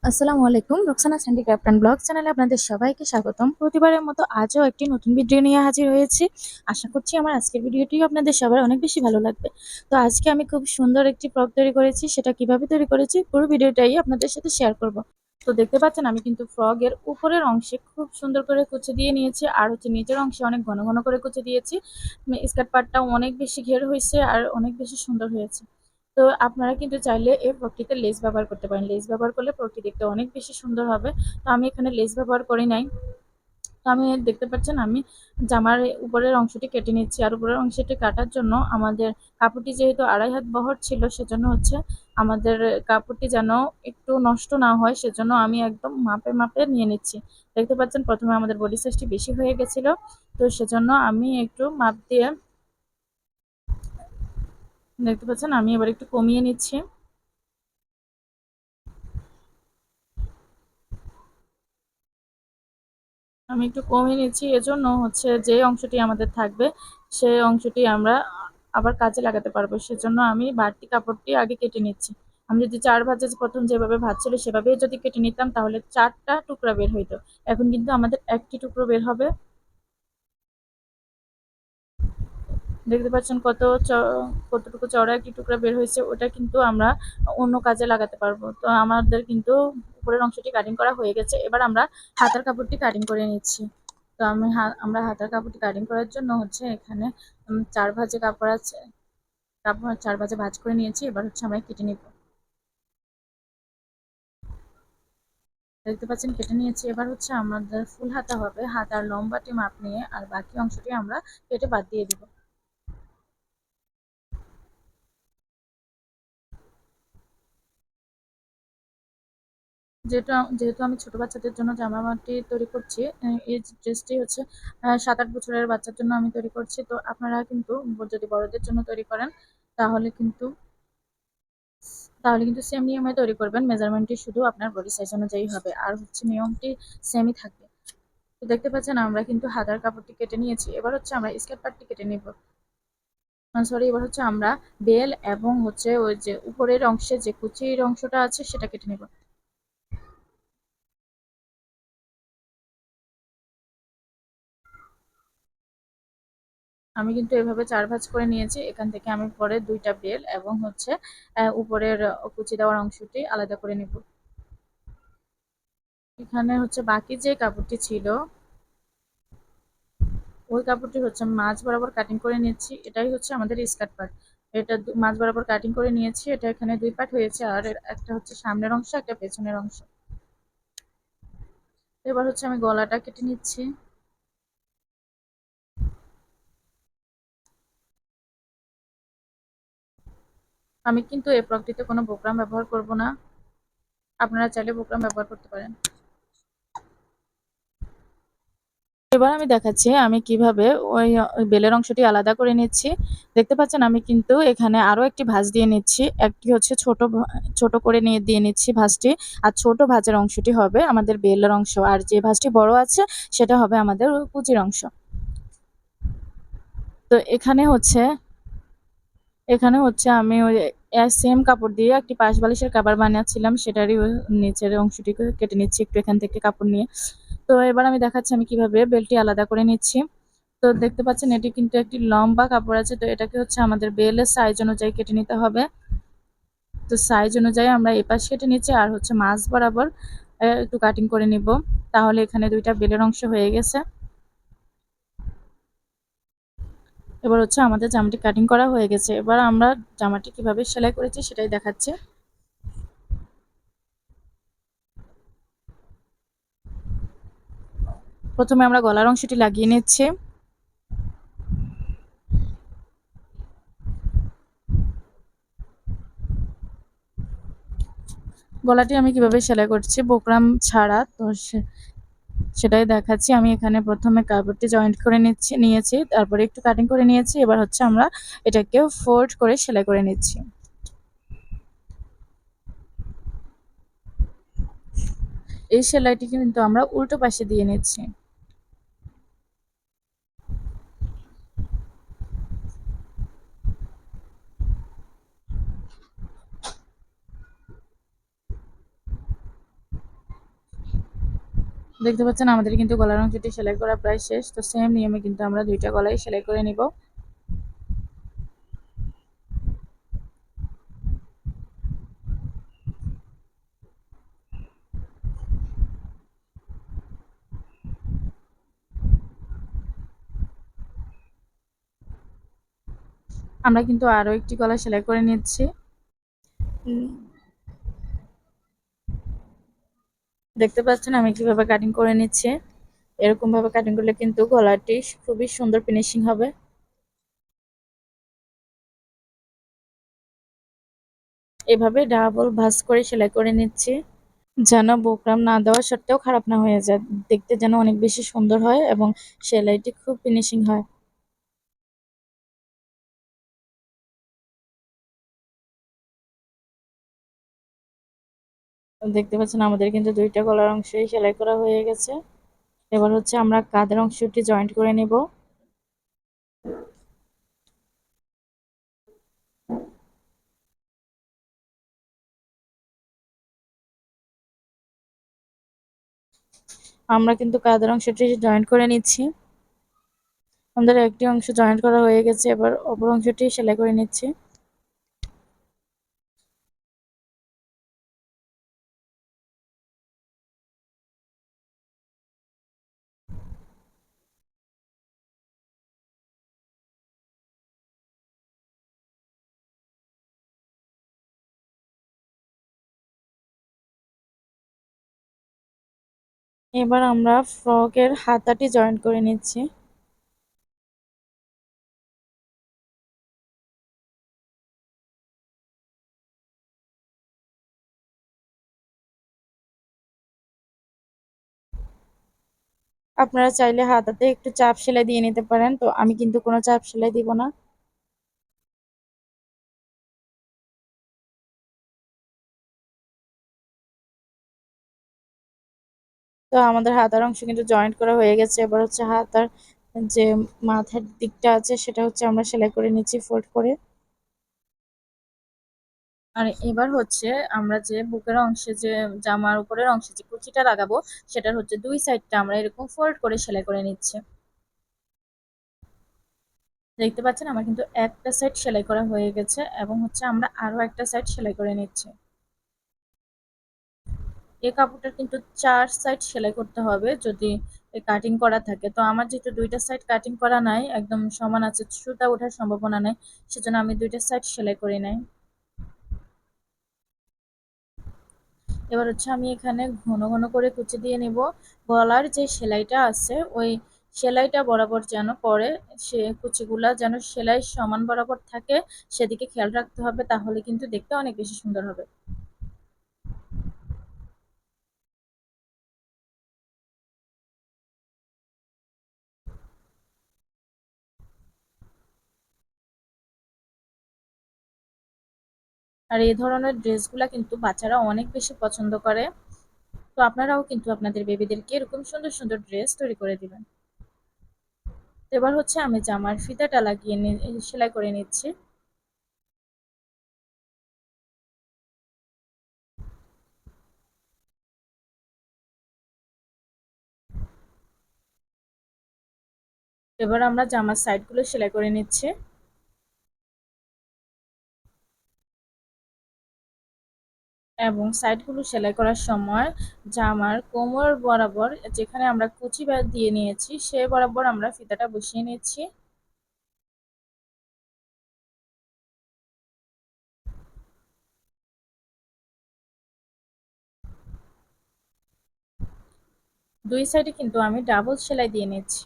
আসসালামু আলাইকুম, Rukhsana Sandy craft and blog চ্যানেলে আপনাদের সবাইকে স্বাগতম। প্রতিবারের মতো আজও একটি নতুন ভিডিও নিয়ে হাজির হয়েছি। আশা করছি আমার আজকের ভিডিওটিও আপনাদের সবার অনেক বেশি ভালো লাগবে। তো আজকে আমি খুব সুন্দর একটি ফ্রক তৈরি করেছি। সেটা কিভাবে তৈরি করেছি পুরো ভিডিওটাই আপনাদের সাথে শেয়ার করব। তো দেখতে পাচ্ছেন আমি কিন্তু ফ্রকের উপরের অংশে খুব সুন্দর করে কুচি দিয়ে নিয়েছি, আর হচ্ছে নিচের অংশে অনেক ঘন ঘন করে কুচি দিয়েছি। স্কার্ট পার্টটাও অনেক বেশি ঘের হয়েছে আর অনেক বেশি সুন্দর হয়েছে। তো আপনারা কিন্তু চাইলে এই ফ্রকটিতে লেস ব্যবহার করতে পারেন। লেস ব্যবহার করলে ফ্রকটি দেখতে অনেক বেশি সুন্দর হবে। তো আমি এখানে লেস ব্যবহার করি নাই। তো আমি দেখতে পাচ্ছেন আমি জামার উপরের অংশটি কেটে নিচ্ছি, আর উপরের অংশটি কাটার জন্য আমাদের কাপড়টি যেহেতু 2.5 হাত বহর ছিল, সেজন্য হচ্ছে আমাদের কাপড়টি যেন একটু নষ্ট না হয়, সেজন্য আমি একদম মাপে মাপে নিয়ে নিচ্ছি। দেখতে পাচ্ছেন প্রথমে আমাদের বডি সাইজটি বেশি হয়ে গেছিল, তো সেজন্য আমি একটু মাপ দিয়ে দেখতে পাচ্ছেন আমি এবার একটু কমিয়ে নিচ্ছি। আমি একটু কমিয়ে নিচ্ছি, এজন্য হচ্ছে যে অংশটি আমাদের থাকবে সেই অংশটি আমরা আবার কাজে লাগাতে পারবো। সেজন্য আমি বাড়তি কাপড়টি আগে কেটে নিচ্ছি। আমি যদি 4 ভাঁজে প্রথম যেভাবে ভাঁজ ছিল সেভাবেই যদি কেটে নিতাম তাহলে 4টা টুকরা বের হইতো। এখন কিন্তু আমাদের একটি টুকরো বের হবে। দেখতে পাচ্ছেন কতটুকু চওড়া একটি টুকরা বের হয়েছে, ওটা কিন্তু আমরা অন্য কাজে লাগাতে পারবো। তো আমাদের কিন্তু উপরের অংশটি কাটিং করা হয়ে গেছে। এবার আমরা হাতার কাপড়টি কাটিং করে নিচ্ছি। তো আমরা হাতার কাপড়টি কাটিং করার জন্য হচ্ছে এখানে 4 ভাঁজে কাপড় আছে, কাপড় 4 ভাঁজে ভাঁজ করে নিয়েছি। এবার হচ্ছে আমরা কেটে নিব। দেখতে পাচ্ছেন কেটে নিয়েছি। এবার হচ্ছে আমাদের ফুল হাতা হবে, হাতার লম্বাটি মাপ নিয়ে আর বাকি অংশটি আমরা কেটে বাদ দিয়ে দিব। যেহেতু আমি ছোট বাচ্চাদের জন্য জামাটি তৈরি করছি, এই ড্রেসটি হচ্ছে 7-8 বছরের বাচ্চার জন্য আমি তৈরি করছি। তো আপনারা কিন্তু যদি বড়দের জন্য তৈরি করেন তাহলে কিন্তু সেম নিয়মে তৈরি করবেন। মেজারমেন্টটি শুধু আপনার বডি সাইজ অনুযায়ী হবে, আর হচ্ছে নিয়মটি সেমই থাকবে। তো দেখতে পাচ্ছেন আমরা কিন্তু হাতার কাপড়টি কেটে নিয়েছি। এবার হচ্ছে আমরা স্কার্ট পার্টটি কেটে নিব। সরি, এবার হচ্ছে আমরা বেল এবং হচ্ছে ওই যে উপরের অংশে যে কুচির অংশটা আছে সেটা কেটে নিব। আমি কিন্তু এভাবে 4 ভাঁজ করে নিয়েছি। এখান থেকে আমি পরে 2টা বেল এবং হচ্ছে উপরের কুচি দেওয়ার অংশটি আলাদা করে নিব। এখানে হচ্ছে বাকি যে কাপড়টি ছিল ওই কাপড়টি হচ্ছে আমি মাঝ বরাবর কাটিং করে নিচ্ছি। এটাই হচ্ছে আমাদের স্কার্ট পার্ট। এটা মাঝ বরাবর কাটিং করে নিয়েছি। এটা এখানে 2 পার্ট হয়েছে, আর একটা হচ্ছে সামনের অংশ, একটা পেছনের অংশ। এবার হচ্ছে আমি গলাটা কেটে নিচ্ছি। আমি কিন্তু এই ফ্রকটিতে কোনো বোকরাম ব্যবহার করব না। আপনারা চাইলে বোকরাম ব্যবহার করতে পারেন। এবার আমি দেখাচ্ছি আমি কিভাবে ওই বেলের অংশটি আলাদা করে নিচ্ছি। দেখতে পাচ্ছেন আমি কিন্তু এখানে আরো একটি ভাঁজ দিয়ে নিচ্ছি। একটি হচ্ছে ছোট করে দিয়ে নিচ্ছি ভাঁজটি। আর ছোট ভাঁজের অংশটি হবে আমাদের বেলের অংশ, আর যে ভাঁজটি বড় আছে সেটা হবে আমাদের কুচির অংশ। তো এখানে হচ্ছে আমি ওই সেম কাপড় দিয়ে একটি পাশ বালিশের কভার বানিয়েছিলাম, সেটারই ওই নিচের অংশটি কেটে নিচ্ছি একটু এখান থেকে কাপড় নিয়ে। তো এবার আমি দেখাচ্ছি আমি কিভাবে বেলটি আলাদা করে নিচ্ছি। তো দেখতে পাচ্ছেন এটি কিন্তু একটি লম্বা কাপড় আছে, তো এটাকে হচ্ছে আমাদের বেলের সাইজ অনুযায়ী কেটে নিতে হবে। তো সাইজ অনুযায়ী আমরা এই পাশ কেটে নিচ্ছি, আর হচ্ছে মাঝ বরাবর একটু কাটিং করে নিব। তাহলে এখানে 2টা বেলের অংশ হয়ে গেছে। এবার হচ্ছে আমাদের জামাটি কাটিং করা হয়ে গেছে। এবার আমরা জামাটি কিভাবে সেলাই করেছি সেটাই দেখাচ্ছি। প্রথমে আমরা গলার অংশটি লাগিয়ে নিচ্ছি। গলাটি আমি কিভাবে সেলাই করছি বোকরাম ছাড়া, তো সেটাই দেখাচ্ছি। আমি এখানে প্রথমে কাপড়টি জয়েন্ট করে নিয়েছি, তারপরে একটু কাটিং করে নিয়েছি। এবার হচ্ছে আমরা এটাকে ফোল্ড করে সেলাই করে নিচ্ছি। এই সেলাইটি কিন্তু আমরা উল্টো পাশে দিয়ে নিচ্ছি। দেখতে পাচ্ছেন আমাদের কিন্তু গলার অংশটি সেলাই করা প্রায় শেষ। তো সেম নিয়মে কিন্তু আমরা দুইটা গলাই সেলাই করে নিব। আমরা কিন্তু আরো একটি গলা সেলাই করে নিচ্ছি। দেখতে পাচ্ছেন আমি কিভাবে কাটিং করে নিচ্ছি। এরকম ভাবে কাটিং করলে কিন্তু গলাটি খুবই সুন্দর ফিনিশিং হবে। এভাবে ডাবল ভাঁজ করে সেলাই করে নিচ্ছি, যেন বুকরাম না দেওয়া সত্ত্বেও খারাপ না হয়ে যায়, দেখতে যেন অনেক বেশি সুন্দর হয় এবং সেলাইটি খুব ফিনিশিং হয়। দেখতে পাচ্ছেন আমাদের কিন্তু দুইটা গলার অংশই সেলাই করা হয়ে গেছে। এবার হচ্ছে আমরা কাঁধের অংশটি জয়েন্ট করে নিব। আমরা কিন্তু কাঁধের অংশটি জয়েন্ট করে নিচ্ছি। আমাদের একটি অংশ জয়েন্ট করা হয়ে গেছে, এবার অপর অংশটি সেলাই করে নিচ্ছি। এবার আমরা ফ্রকের হাতাটি জয়েন্ট করে নিচ্ছি। আপনারা চাইলে হাতাতে একটু চাপ সেলাই দিয়ে নিতে পারেন, তো আমি কিন্তু কোনো চাপ সেলাই দিব না। তো আমাদের হাতার অংশ কিন্তু জয়েন্ট করা হয়ে গেছে। এবার হচ্ছে হাতার যে মাথার দিকটা আছে সেটা হচ্ছে আমরা সেলাই করে নিচ্ছি ফোল্ড করে। আর এবার হচ্ছে আমরা যে বুকের অংশে যে জামার উপরের অংশে যে কুচিটা লাগাবো, সেটার হচ্ছে দুই সাইডটা আমরা এরকম ফোল্ড করে সেলাই করে নিচ্ছি। দেখতে পাচ্ছেন আমার কিন্তু একটা সাইড সেলাই করা হয়ে গেছে এবং হচ্ছে আমরা আরো একটা সাইড সেলাই করে নিচ্ছি। এই কাপড়টার কিন্তু ৪ সাইড সেলাই করতে হবে যদি কাটিং করা থাকে। তো আমার যেহেতু ২ টা সাইড কাটিং করা নাই, একদম সমান আছে, সুতা ওঠার সম্ভাবনা নাই। সেজন্য আমি ২ টা সাইড সেলাই করে নাই। এবার হচ্ছে আমি এখানে ঘন ঘন করে কুচি দিয়ে নিব। গলার যে সেলাইটা আছে ওই সেলাইটা বরাবর যেন পড়ে, সে কুচিগুলা যেন সেলাই সমান বরাবর থাকে, সেদিকে খেয়াল রাখতে হবে, তাহলে কিন্তু দেখতে অনেক বেশি সুন্দর হবে। আর এই ধরনের ড্রেসগুলা কিন্তু বাচ্চারা অনেক বেশি পছন্দ করে। তো আপনারাও কিন্তু আপনাদের বেবিদেরকে এরকম সুন্দর সুন্দর ড্রেস তৈরি করে দিবেন। তো এবার হচ্ছে আমি জামার ফিতাটা লাগিয়ে সেলাই করে নিচ্ছি। এবার আমরা জামার সাইডগুলো সেলাই করে নিচ্ছি এবং সাইডগুলো সেলাই করার সময় জামার কোমর বরাবর যেখানে আমরা কুচি দিয়ে নিয়েছি সে বরাবর আমরা ফিতাটা বসিয়ে নিচ্ছি। দুই সাইডে কিন্তু আমি ডাবল সেলাই দিয়ে নিচ্ছি।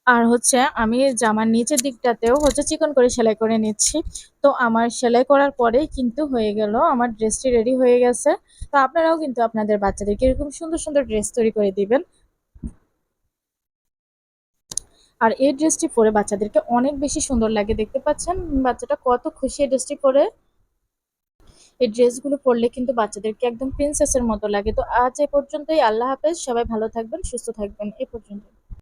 আর হচ্ছে আমি জামার নিচের দিকটাতেও হচ্ছে চিকন করে সেলাই করে নিচ্ছি। তো আমার সেলাই করার পরেই কিন্তু হয়ে গেল, আমার ড্রেসটি রেডি হয়ে গেছে। তো আপনারাও কিন্তু আপনাদের বাচ্চাদেরকে এরকম সুন্দর সুন্দর ড্রেস তৈরি করে দিবেন। আর এই ড্রেসটি পরে বাচ্চাদেরকে অনেক বেশি সুন্দর লাগে, দেখতে পাচ্ছেন বাচ্চাটা কত খুশি এই ড্রেসটি পরে। এই ড্রেসগুলো পরলে কিন্তু বাচ্চাদেরকে একদম প্রিন্সেসের মতো লাগে। তো আজ এ পর্যন্তই, আল্লাহ হাফেজ, সবাই ভালো থাকবেন, সুস্থ থাকবেন, এ পর্যন্ত।